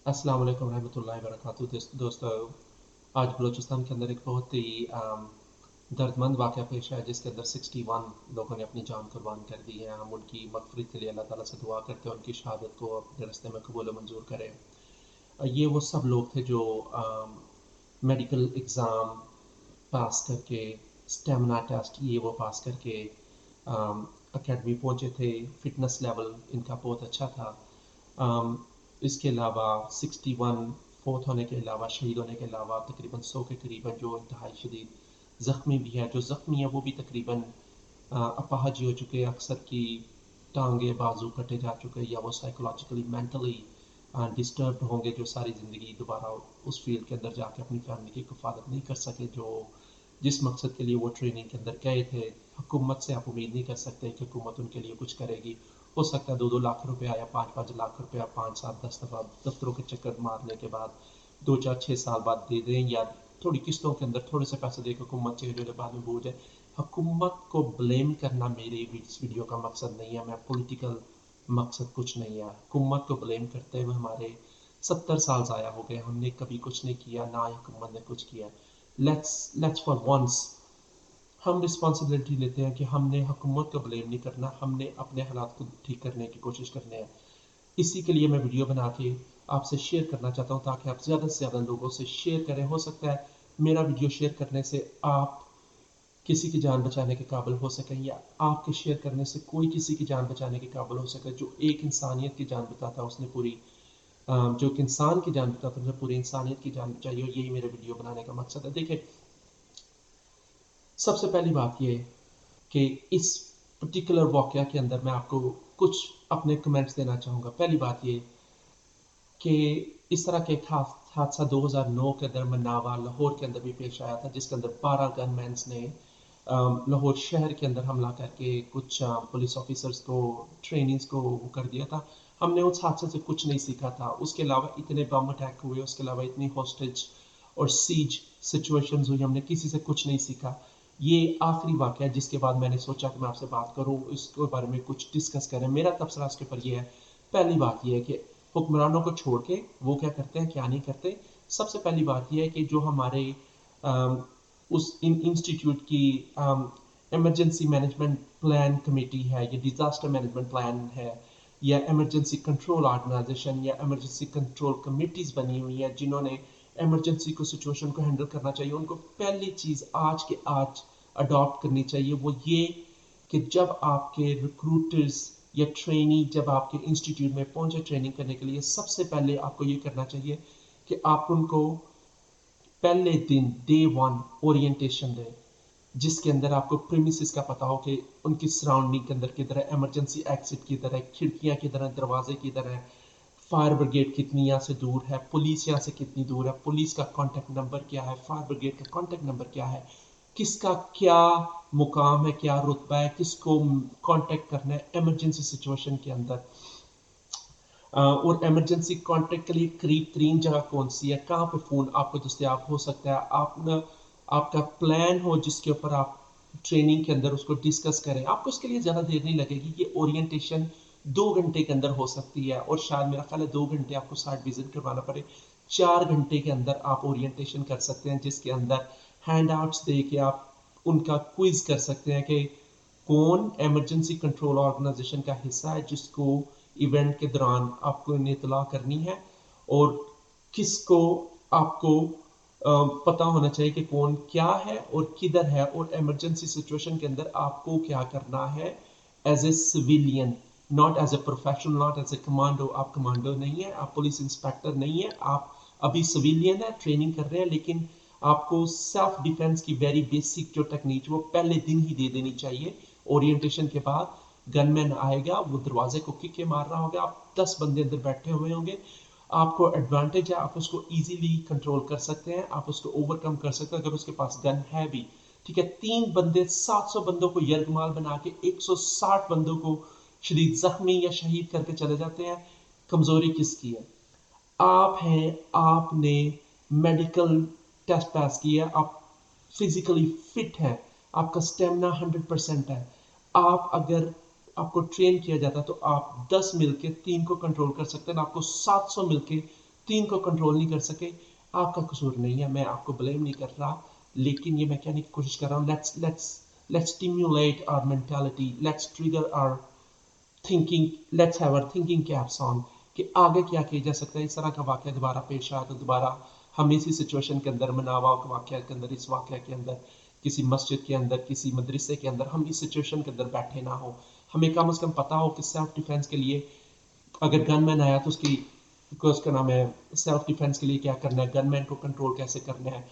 अस्सलाम वालेकुम रहमतुल्लाहि वबरकातुहू दोस्तों। आज बलूचिस्तान के अंदर एक बहुत ही दर्दमंद वाक़या पेश आया जिसके अंदर 61 लोगों ने अपनी जान कुर्बान कर दी है। हम उनकी मग़फ़िरत के लिए अल्लाह ताला से दुआ करते हैं, उनकी शहादत को अपने रास्ते में कबूल मंजूर करें। ये वो सब लोग थे जो मेडिकल एग्ज़ाम पास करके, स्टेमिना टेस्ट ये वो पास करके अकेडमी पहुंचे थे। फिटनेस लेवल इनका बहुत अच्छा था। इसके अलावा 61 फोत होने के अलावा, शहीद होने के अलावा तकरीबन 100 के करीबन जो इंतहाई शदीद ज़ख्मी भी है। जो ज़ख्मी है वो भी तकरीबन अपाहज हो चुके हैं। अक्सर की टांगे बाजू कटे जा चुके हैं, या वो साइकोलॉजिकली मेंटली डिस्टर्ब्ड होंगे, जो सारी ज़िंदगी दोबारा उस फील्ड के अंदर जाके अपनी फैमिली की कफालत नहीं कर सके, जो जिस मकसद के लिए वो ट्रेनिंग के अंदर गए थे। हुकूमत से आप उम्मीद नहीं कर सकते कि हुकूमत उनके लिए कुछ करेगी। हो सकता है 2-2 लाख रुपया या 5-5 लाख रुपया 5-7-10 दफ़ा दफ्तरों के चक्कर मारने के बाद 2-4-6 साल बाद दे दें, या थोड़ी किस्तों के अंदर थोड़े से पैसे देकर हुकूमत चेंज होने बाद में भूल जाए। हुकूमत को ब्लेम करना मेरे इस वीडियो का मकसद नहीं है। मैं पॉलिटिकल मकसद कुछ नहीं है। हुकूमत को ब्लेम करते हुए हमारे 70 साल ज़ाया हो गए। हमने कभी कुछ नहीं किया, ना हुकूमत ने कुछ किया। लेट्स फॉर वंस हम रिस्पॉन्सिबिलिटी लेते हैं कि हमने हुकूमत को ब्लेम नहीं करना, हमने अपने हालात को ठीक करने की कोशिश करनी है। इसी के लिए मैं वीडियो बना के आपसे शेयर करना चाहता हूँ, ताकि आप ज़्यादा से ज़्यादा लोगों से शेयर करें। हो सकता है मेरा वीडियो शेयर करने से आप किसी की जान बचाने के काबिल हो सकें, या आपके शेयर करने से कोई किसी की जान बचाने के काबिल हो सके। जो एक इंसानियत की जान बचाता उसने पूरी जो एक इंसान की जान बचाता उसने पूरी इंसानियत की जान बचाई। और यही मेरे वीडियो बनाने का मकसद है। देखिए, सबसे पहली बात ये कि इस पर्टिकुलर वाक़या के अंदर मैं आपको कुछ अपने कमेंट्स देना चाहूँगा। पहली बात ये कि इस तरह के एक हादसा 2009 के अंदर मनावा लाहौर के अंदर भी पेश आया था, जिसके अंदर 12 गनमैन्स ने लाहौर शहर के अंदर हमला करके कुछ पुलिस ऑफिसर्स को, ट्रेनिंग्स को वो कर दिया था। हमने उस हादसे से कुछ नहीं सीखा था। उसके अलावा इतने बम अटैक हुए, उसके अलावा इतनी हॉस्टेज और सीज सिचुएशंस हुई, हमने किसी से कुछ नहीं सीखा। ये आखिरी वाक़या है जिसके बाद मैंने सोचा कि मैं आपसे बात करूँ, इसके बारे में कुछ डिस्कस करें। मेरा तबसरा इसके ऊपर ये है। पहली बात ये है कि हुक्मरानों को छोड़ के वो क्या करते हैं, क्या नहीं करते। सबसे पहली बात यह है कि जो हमारे अम, उस इंस्टीट्यूट की इमरजेंसी मैनेजमेंट प्लान कमेटी है, या डिजास्टर मैनेजमेंट प्लान है, या इमरजेंसी कंट्रोल ऑर्गेनाइजेशन या इमरजेंसी कंट्रोल कमेटीज बनी हुई है, जिन्होंने इमरजेंसी को सिचुएशन को हैंडल करना चाहिए, उनको पहली चीज़ आज के आज अडॉप्ट करनी चाहिए। वो ये कि जब आपके रिक्रूटर्स या ट्रेनी जब आपके इंस्टीट्यूट में पहुंचे ट्रेनिंग करने के लिए, सबसे पहले आपको ये करना चाहिए कि आप उनको पहले दिन डे वन ओरिएंटेशन दें, जिसके अंदर आपको प्रीमिसेस का पता हो कि उनकी सराउंडिंग के अंदर किधर है, इमरजेंसी एग्जिट किधर है, खिड़कियां किधर है, दरवाजे किधर है, फायर ब्रिगेड कितनी यहाँ से दूर है, पुलिस यहाँ से कितनी दूर है, पुलिस का कांटेक्ट नंबर क्या है, फायर ब्रिगेड का कांटेक्ट नंबर क्या है, किसका क्या मुकाम है, क्या रुतबा है, किसको कांटेक्ट करना है इमरजेंसी सिचुएशन के अंदर। और इमरजेंसी कांटेक्ट के लिए करीब तरीन जगह कौन सी है, कहाँ पे फ़ोन आपको दस्तियाब हो सकता है। आप न आपका प्लान हो जिसके ऊपर आप ट्रेनिंग के अंदर उसको डिस्कस करें। आपको इसके लिए ज़्यादा देर नहीं लगेगी। ये ओरिएंटेशन 2 घंटे के अंदर हो सकती है, और शायद मेरा ख्याल है 2 घंटे आपको साइट विजिट करवाना पड़े। 4 घंटे के अंदर आप ओरिएंटेशन कर सकते हैं, जिसके अंदर हैंड आउट्स दे के आप उनका क्विज कर सकते हैं कि कौन इमरजेंसी कंट्रोल ऑर्गेनाइजेशन का हिस्सा है, जिसको इवेंट के दौरान आपको इन्हें इतला करनी है, और किसको आपको पता होना चाहिए कि कौन क्या है और किधर है, और इमरजेंसी सिचुएशन के अंदर आपको क्या करना है as a civilian, not as a professional, not as a commando. आप कमांडो नहीं है, आप पुलिस इंस्पेक्टर नहीं है, आप अभी सिविलियन है, ट्रेनिंग कर रहे हैं। लेकिन आपको सेल्फ डिफेंस की वेरी बेसिक जो टेक्निक वो पहले दिन ही दे देनी चाहिए। ओरिएंटेशन के बाद गनमैन आएगा, वो दरवाजे को किक के मार रहा होगा, आप 10 बंदे अंदर बैठे हुए होंगे। आपको एडवांटेज है, आप उसको इजीली कंट्रोल कर सकते हैं, आप उसको ओवरकम कर सकते हैं अगर उसके पास गन है भी। ठीक है, 3 बंदे 700 बंदों को यरगमाल बना के 160 बंदों को शदीद जख्मी या शहीद करके चले जाते हैं। कमजोरी किसकी है? आप हैं, आपने मेडिकल टेस्ट पास किया, आप फिजिकली फिट हैं, आपका स्टेमिना 100% है। आप अगर आपको ट्रेन किया जाता तो आप 10 मिलके 3 को कंट्रोल कर सकते हैं, आपको 700 मिलके 3 को कंट्रोल नहीं कर सके, आपका कसूर नहीं है, मैं आपको ब्लेम नहीं कर रहा, लेकिन ये मैं कहने की कोशिश कर रहा हूँ, let's stimulate our mentality, let's trigger our thinking, let's have our thinking caps on कि आगे क्या किया जा सकता है। इस तरह का वाक़या दोबारा पेश आया तो दोबारा हम इसी सिचुएशन के अंदर, मनावा के वाक़या के अंदर, इस वाक़या के अंदर, किसी मस्जिद के अंदर, किसी मदरसे के अंदर हम इस सिचुएशन के अंदर बैठे ना हो। हमें कम से कम पता हो कि सेल्फ डिफेंस के लिए अगर गनमैन आया तो उसका नाम है, सेल्फ डिफेंस के लिए क्या करना है, गनमैन को कंट्रोल कैसे करना है,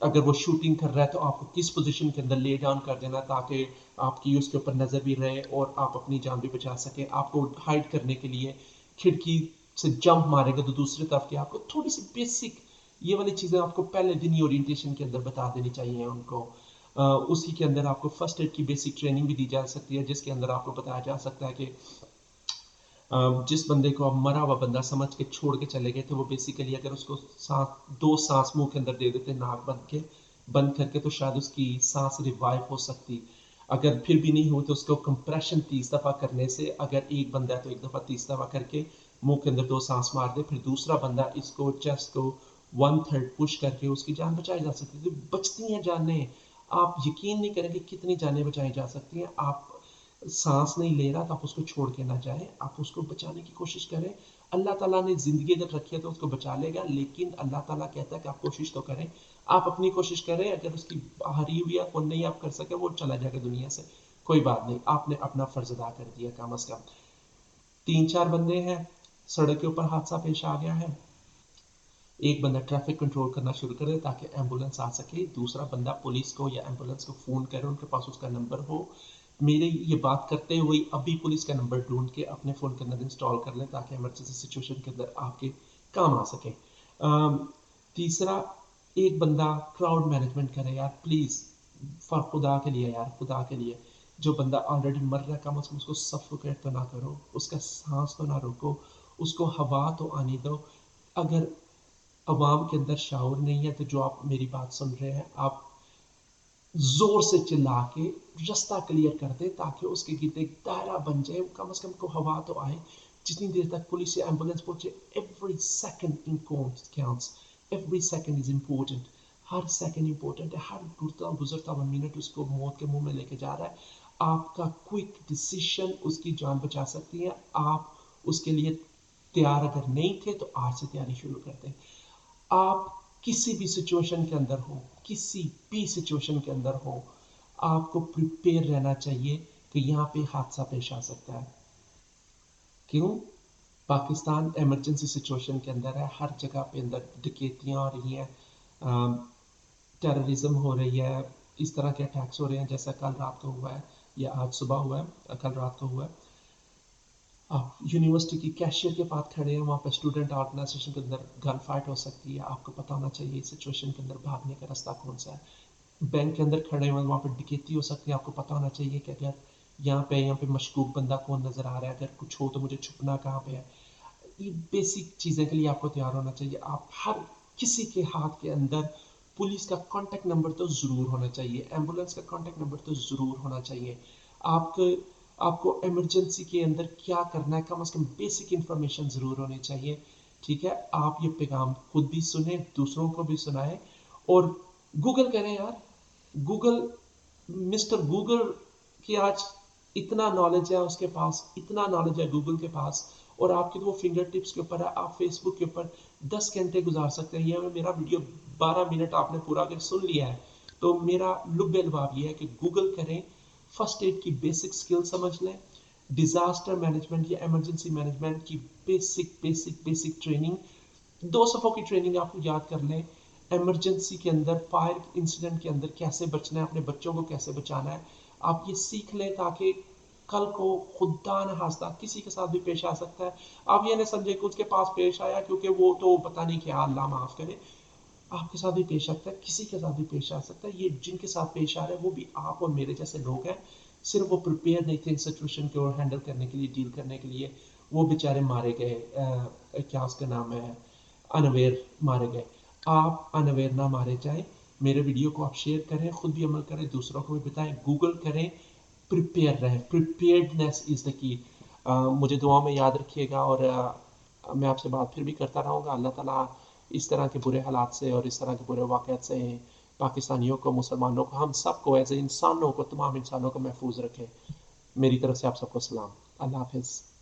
अगर वो शूटिंग कर रहा है तो आपको किस पोजीशन के अंदर ले डाउन कर देना ताकि आपकी उसके ऊपर नज़र भी रहे और आप अपनी जान भी बचा सके। आपको हाइड करने के लिए खिड़की से जंप मारेगा तो दूसरी तरफ की आपको थोड़ी सी बेसिक ये वाली चीज़ें आपको पहले दिन ही ओरिएंटेशन के अंदर बता देनी चाहिए उनको। उसी के अंदर आपको फर्स्ट एड की बेसिक ट्रेनिंग भी दी जा सकती है, जिसके अंदर आपको बताया जा सकता है कि जिस बंदे को आप मरा हुआ बंदा समझ के छोड़ के चले गए थे, वो बेसिकली अगर उसको दो सांस मुंह के अंदर दे देते नाक बंद करके तो शायद उसकी सांस रिवाइव हो सकती। अगर फिर भी नहीं हो तो उसको कंप्रेशन 30 दफ़ा करने से, अगर एक बंदा है तो एक दफ़ा 30 दफ़ा करके मुंह के अंदर 2 सांस मार दे, फिर दूसरा बंदा इसको चेस्ट को 1/3 पुश करके उसकी जान बचाई जा सकती है। तो बचती हैं जानें, आप यकीन नहीं करेंगे कितनी जानें बचाई जा सकती हैं। आप सांस नहीं ले रहा तो आप उसको छोड़ के ना जाए, आप उसको बचाने की कोशिश करें। अल्लाह ताला ने जिंदगी अगर रखी है तो उसको बचा लेगा, लेकिन अल्लाह ताला कहता है कि आप कोशिश तो करें। आप अपनी कोशिश करें, अगर उसकी हारी हुई है वो नहीं आप कर सके, वो चला जाएगा दुनिया से, कोई बात नहीं, आपने अपना फर्ज अदा कर दिया कम अज कम। 3-4 बंदे हैं, सड़क के ऊपर हादसा पेश आ गया है, एक बंदा ट्रैफिक कंट्रोल करना शुरू करे ताकि एम्बुलेंस आ सके, दूसरा बंदा पुलिस को या एम्बुलेंस को फ़ोन करे, उनके पास उसका नंबर हो। मेरे ये बात करते हुए अभी पुलिस का नंबर ढूंढ के अपने फ़ोन के अंदर इंस्टॉल कर लें ताकि इमरजेंसी सिचुएशन के अंदर आपके काम आ सके। तीसरा, एक बंदा क्राउड मैनेजमेंट करे यार प्लीज़, फॉर खुदा के लिए यार, खुदा के लिए। जो बंदा ऑलरेडी मर रहा है कम अज़ कम उसको सफोकेट तो ना करो, उसका सांस तो ना रोको, उसको हवा तो आने दो। अगर अवाम के अंदर शाऊर नहीं है तो जो आप मेरी बात सुन रहे हैं, आप जोर से चिल्ला के रास्ता क्लियर कर दे ताकि उसके गिर्द एक दायरा बन जाए, कम से कम को हवा तो आए। जितनी देर तक पुलिस या एम्बुलेंस पहुंचे, every second in counts, every second is important, her second important है, हर गुजरता गुजरता हुआ मिनट उसको मौत के मुंह में लेके जा रहा है। आपका क्विक डिसीजन उसकी जान बचा सकती है। आप उसके लिए तैयार अगर नहीं थे तो आज से तैयारी शुरू कर दें। आप किसी भी सिचुएशन के अंदर हो, किसी भी सिचुएशन के अंदर हो, आपको प्रिपेयर रहना चाहिए कि यहाँ पे हादसा पेश आ सकता है। क्यों? पाकिस्तान इमरजेंसी सिचुएशन के अंदर है, हर जगह पे अंदर डकैतियाँ हो रही हैं, टेररिज्म हो रही है, इस तरह के अटैक्स हो रहे हैं जैसा कल रात को हुआ है या आज सुबह हुआ है, कल रात को हुआ है। आप यूनिवर्सिटी की कैशियर के पास खड़े हैं, वहाँ पर स्टूडेंट ऑर्गेनाइजेशन के अंदर गन फाइट हो सकती है, आपको पता होना चाहिए इस सिचुएशन के अंदर भागने का रास्ता कौन सा है। बैंक के अंदर खड़े हुए वहाँ पर डकैती हो सकती है, आपको पता होना चाहिए कि अगर यहाँ पे मशकूक बंदा कौन नज़र आ रहा है, अगर कुछ हो तो मुझे छुपना कहाँ पे है। ये बेसिक चीज़ें के लिए आपको तैयार होना चाहिए। आप हर किसी के हाथ के अंदर पुलिस का कॉन्टैक्ट नंबर तो ज़रूर होना चाहिए, एम्बुलेंस का कॉन्टैक्ट नंबर तो ज़रूर होना चाहिए। आपको आपको इमरजेंसी के अंदर क्या करना है, कम से कम बेसिक इंफॉर्मेशन ज़रूर होनी चाहिए। ठीक है, आप ये पैगाम खुद भी सुने, दूसरों को भी सुनाएं और गूगल करें यार। गूगल, मिस्टर गूगल की आज इतना नॉलेज है उसके पास, इतना नॉलेज है गूगल के पास, और आपकी तो वो फिंगर टिप्स के ऊपर है। आप फेसबुक के ऊपर 10 घंटे गुजार सकते हैं। ये मेरा वीडियो 12 मिनट आपने पूरा अगर सुन लिया है तो मेरा लुब्बे लुभाव ये है कि गूगल करें, फर्स्ट एड की बेसिक स्किल समझ लें, डिजास्टर मैनेजमेंट या इमरजेंसी मैनेजमेंट की बेसिक बेसिक बेसिक ट्रेनिंग, 2 सफ़ों की ट्रेनिंग आपको याद कर लें। इमरजेंसी के अंदर, फायर इंसिडेंट के अंदर कैसे बचना है, अपने बच्चों को कैसे बचाना है, आप ये सीख लें ताकि कल को खुदा न खास्ता किसी के साथ भी पेश आ सकता है। आप ये नहीं समझे कि उसके पास पेश आया क्योंकि वो तो पता नहीं क्या, अल्लाह माफ़ करे, आपके साथ भी पेश आता है, किसी के साथ भी पेश आ सकता है। ये जिनके साथ पेश आ रहा है वो भी आप और मेरे जैसे लोग हैं, सिर्फ वो प्रिपेयर नहीं थे इस सिचुएशन को हैंडल करने के लिए, डील करने के लिए। वो बेचारे मारे गए, क्या उसका नाम है, अनअवेयर मारे गए। आप अनअवेयर ना मारे जाए। मेरे वीडियो को आप शेयर करें, खुद भी अमल करें, दूसरों को भी बताएं, गूगल करें, प्रिपेयर रहें। Preparedness is the key. मुझे दुआ में याद रखिएगा और मैं आपसे बात फिर भी करता रहूँगा। अल्लाह ताला इस तरह के बुरे हालात से और इस तरह के बुरे वाक़यात से पाकिस्तानियों को, मुसलमानों को, हम सबको एज़ ए इंसानों को, तमाम इंसानों को महफूज़ रखे। मेरी तरफ से आप सबको सलाम। अल्लाह हाफ़िज़।